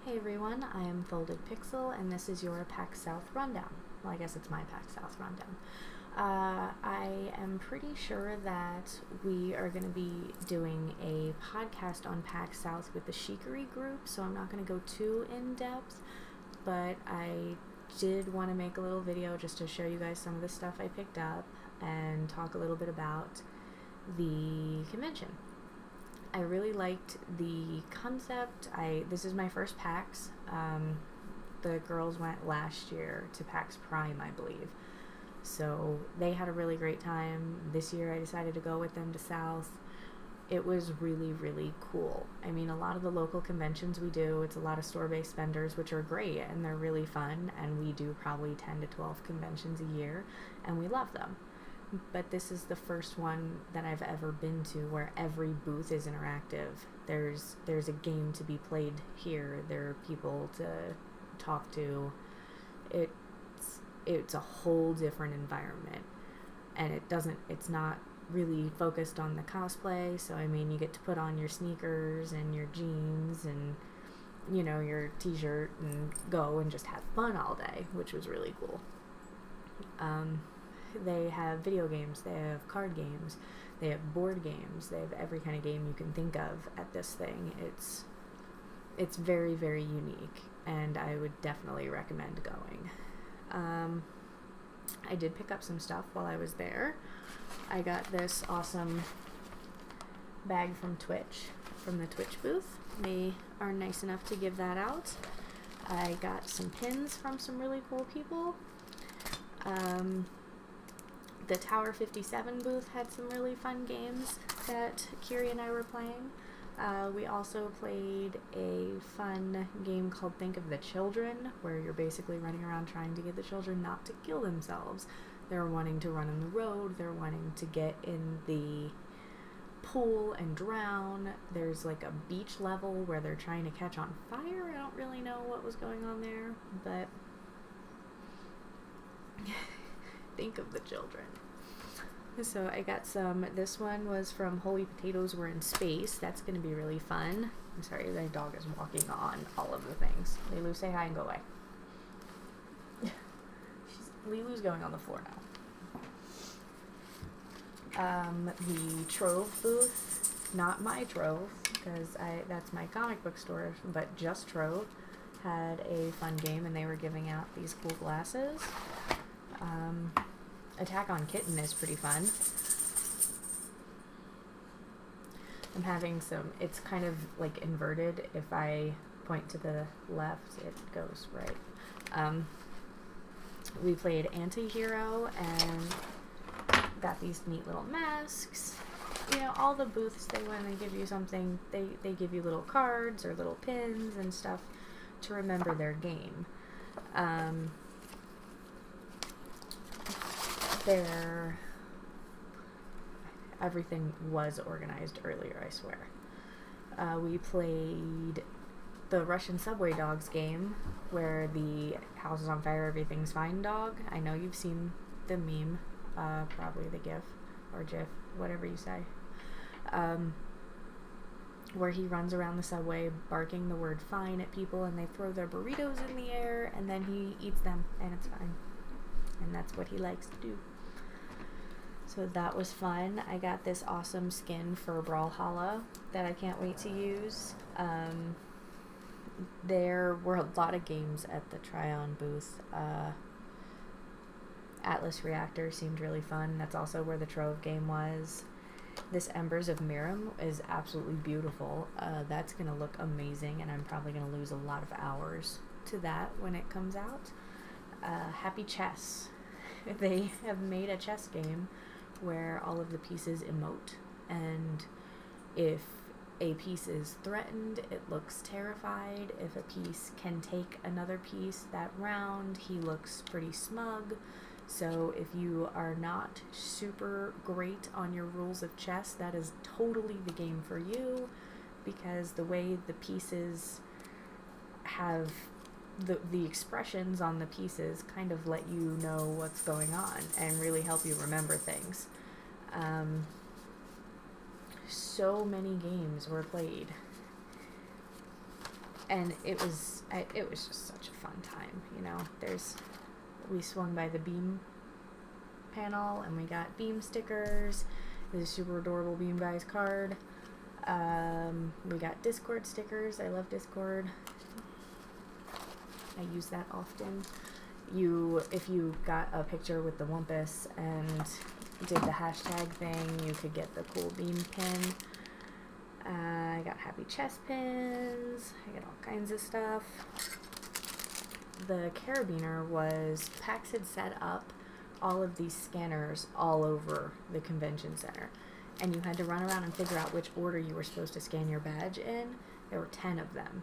Hey everyone, I am Folded Pixel, and this is your PAX South Rundown. Well, I guess it's my PAX South Rundown. I am pretty sure that we are going to be doing a podcast on PAX South with the Sheekery group, so I'm not going to go too in-depth, but I did want to make a little video just to show you guys some of the stuff I picked up and talk a little bit about the convention. I really liked the concept. This is my first PAX. The girls went last year to PAX Prime, I believe. So they had a really great time. This year I decided to go with them to South. It was really, really cool. I mean, a lot of the local conventions we do, it's a lot of store-based vendors, which are great, and they're really fun, and we do probably 10 to 12 conventions a year, and we love them. But this is the first one that I've ever been to where every booth is interactive. There's a game to be played here. There are people to talk to. It's a whole different environment, and it's not really focused on the cosplay. So I mean, you get to put on your sneakers and your jeans and your t-shirt and go and just have fun all day, which was really cool. They have video games, they have card games, they have board games, they have every kind of game you can think of at this thing. It's very, very unique, and I would definitely recommend going. I did pick up some stuff while I was there. I got this awesome bag from the Twitch booth. They are nice enough to give that out. I got some pins from some really cool people. The Tower 57 booth had some really fun games that Kirei and I were playing. We also played a fun game called Think of the Children, where you're basically running around trying to get the children not to kill themselves. They're wanting to run on the road, they're wanting to get in the pool and drown. There's like a beach level where they're trying to catch on fire. I don't really know what was going on there, but think of the children. So I got some. This one was from Holy Potatoes Were in Space. That's going to be really fun. I'm sorry, my dog is walking on all of the things. Lilu, say hi and go away. Lilu's going on the floor now. The Trove booth, not my Trove, because that's my comic book store, but just Trove, had a fun game, and they were giving out these cool glasses. Attack on Kitten is pretty fun. I'm having it's kind of like inverted. If I point to the left, it goes right. We played Anti-Hero and got these neat little masks. All the booths, when they give you something, they give you little cards or little pins and stuff to remember their game. Everything was organized earlier, I swear. We played the Russian Subway Dogs game, where the house is on fire, everything's fine dog. I know you've seen the meme, probably the GIF or GIF, whatever you say, where he runs around the subway barking the word fine at people, and they throw their burritos in the air, and then he eats them, and it's fine. And that's what he likes to do. So that was fun. I got this awesome skin for Brawlhalla that I can't wait to use. There were a lot of games at the Tryon booth. Atlas Reactor seemed really fun. That's also where the Trove game was. This Embers of Meru is absolutely beautiful. That's going to look amazing, and I'm probably going to lose a lot of hours to that when it comes out. Happy Chess. They have made a chess game where all of the pieces emote, and if a piece is threatened, it looks terrified. If a piece can take another piece that round, he looks pretty smug. So if you are not super great on your rules of chess, that is totally the game for you, because the way the pieces have the expressions on the pieces kind of let you know what's going on and really help you remember things. So many games were played. and it was just such a fun time, you know. We swung by the Beam panel, and we got Beam stickers. There's a super adorable Beam Guys card. We got Discord stickers. I love Discord. I use that often. If you got a picture with the Wumpus and did the hashtag thing, you could get the cool Beam pin. I got happy chest pins. I got all kinds of stuff. The carabiner was, PAX had set up all of these scanners all over the convention center, and you had to run around and figure out which order you were supposed to scan your badge in. There were 10 of them,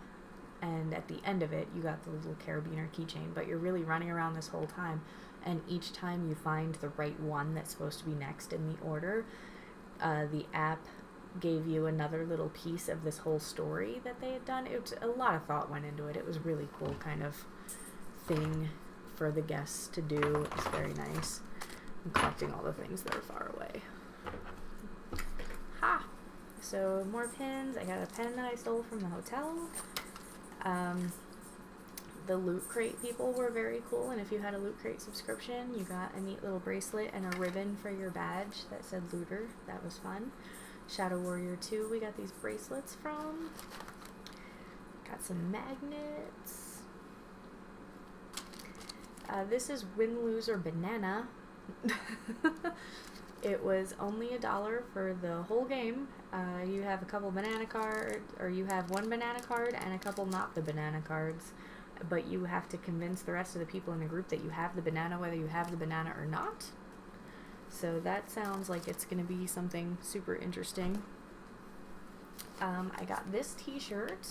and at the end of it you got the little carabiner keychain, but you're really running around this whole time, and each time you find the right one that's supposed to be next in the order, the app gave you another little piece of this whole story that they had done. A lot of thought went into it. It was really cool kind of thing for the guests to do. It was very nice. I'm collecting all the things that are far away. Ha! So more pins. I got a pen that I stole from the hotel. The Loot Crate people were very cool, and if you had a Loot Crate subscription, you got a neat little bracelet and a ribbon for your badge that said Looter. That was fun. Shadow Warrior 2, we got these bracelets from. Got some magnets. This is Win, Lose, or Banana. It was only $1 for the whole game. You have a couple banana cards, or you have one banana card and a couple not the banana cards, but you have to convince the rest of the people in the group that you have the banana, whether you have the banana or not. So that sounds like it's going to be something super interesting. I got this t-shirt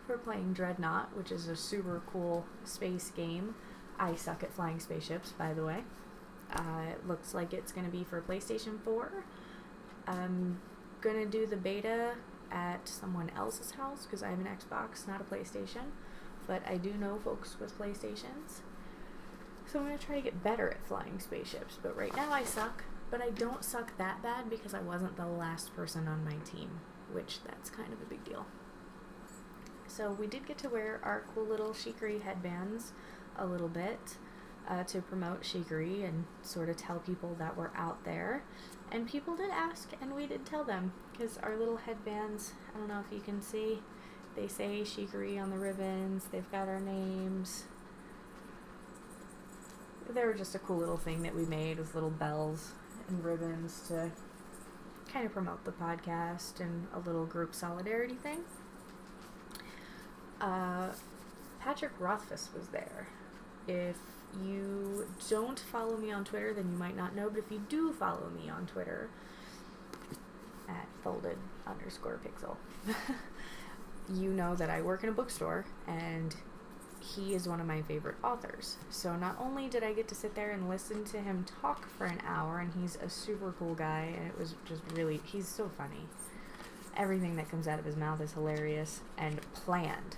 for playing Dreadnought, which is a super cool space game. I suck at flying spaceships, by the way. It looks like it's going to be for PlayStation 4. I'm going to do the beta at someone else's house because I have an Xbox, not a PlayStation. But I do know folks with PlayStations. So I'm going to try to get better at flying spaceships. But right now I suck. But I don't suck that bad because I wasn't the last person on my team, which that's kind of a big deal. So we did get to wear our cool little Sheekery headbands a little bit to promote Sheekery and sort of tell people that we're out there. And people did ask, and we did tell them, because our little headbands, I don't know if you can see, they say Sheekery on the ribbons, they've got our names. They were just a cool little thing that we made with little bells and ribbons to kind of promote the podcast and a little group solidarity thing. Patrick Rothfuss was there. If you don't follow me on Twitter, then you might not know, but if you do follow me on Twitter, at folded_pixel, you know that I work in a bookstore, and he is one of my favorite authors. So not only did I get to sit there and listen to him talk for an hour, and he's a super cool guy, and it was just really, he's so funny. Everything that comes out of his mouth is hilarious and planned.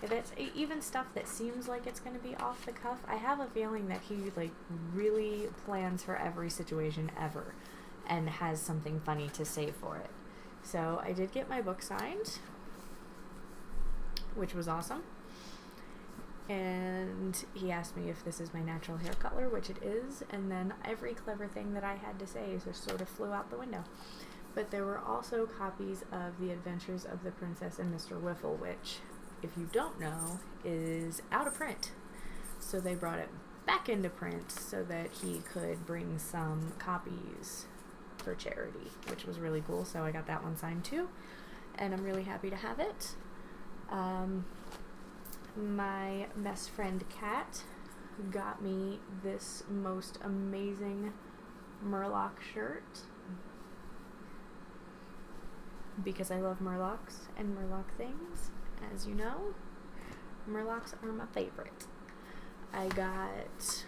That's even stuff that seems like it's going to be off the cuff. I have a feeling that he like really plans for every situation ever and has something funny to say for it. So I did get my book signed, which was awesome. And he asked me if this is my natural hair color, which it is, and then every clever thing that I had to say just sort of flew out the window. But there were also copies of The Adventures of the Princess and Mr. Whiffle, which, if you don't know, is out of print. So they brought it back into print so that he could bring some copies for charity, which was really cool. So I got that one signed too, and I'm really happy to have it. My best friend Kat got me this most amazing Murloc shirt because I love Murlocs and Murloc things. As you know, Murlocs are my favorite. I got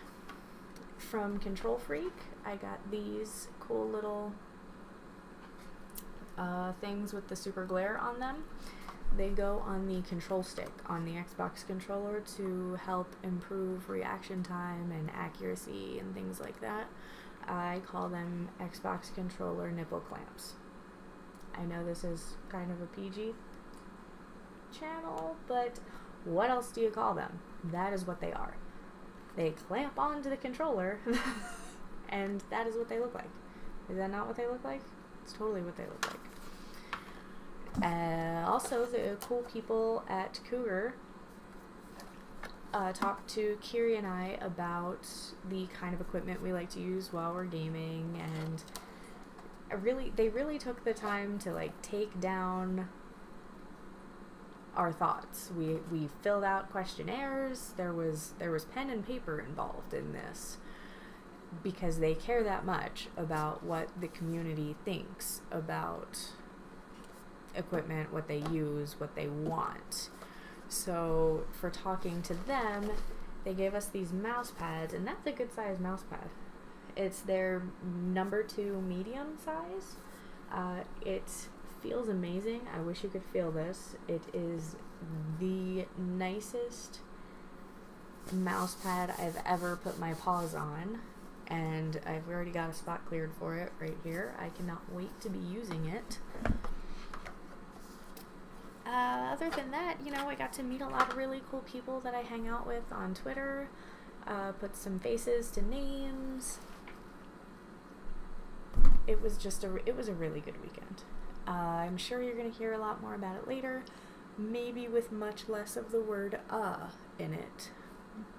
from Control Freak, I got these cool little things with the super glare on them. They go on the control stick on the Xbox controller to help improve reaction time and accuracy and things like that. I call them Xbox controller nipple clamps. I know this is kind of a PG channel, but what else do you call them? That is what they are. They clamp onto the controller, and that is what they look like. Is that not what they look like? It's totally what they look like. Also, the cool people at Cougar talked to Kirei and I about the kind of equipment we like to use while we're gaming, and they really took the time to like take down our thoughts. We filled out questionnaires. There was pen and paper involved in this because they care that much about what the community thinks about equipment, what they use, what they want. So for talking to them, they gave us these mouse pads, and that's a good size mouse pad. It's their number 2 medium size. It feels amazing. I wish you could feel this. It is the nicest mouse pad I've ever put my paws on, and I've already got a spot cleared for it right here. I cannot wait to be using it. Other than that, you know, I got to meet a lot of really cool people that I hang out with on Twitter, put some faces to names. It was a really good weekend. I'm sure you're going to hear a lot more about it later, maybe with much less of the word in it,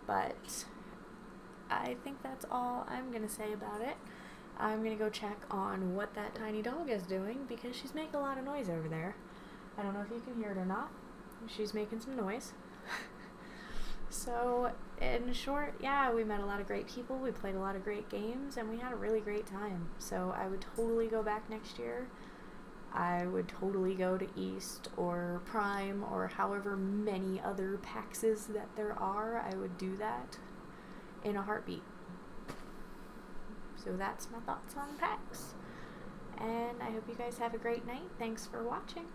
but I think that's all I'm going to say about it. I'm going to go check on what that tiny dog is doing because she's making a lot of noise over there. I don't know if you can hear it or not. She's making some noise. So, in short, yeah, we met a lot of great people, we played a lot of great games, and we had a really great time. So I would totally go back next year. I would totally go to East or Prime or however many other PAXs that there are. I would do that in a heartbeat. So that's my thoughts on PAX. And I hope you guys have a great night. Thanks for watching.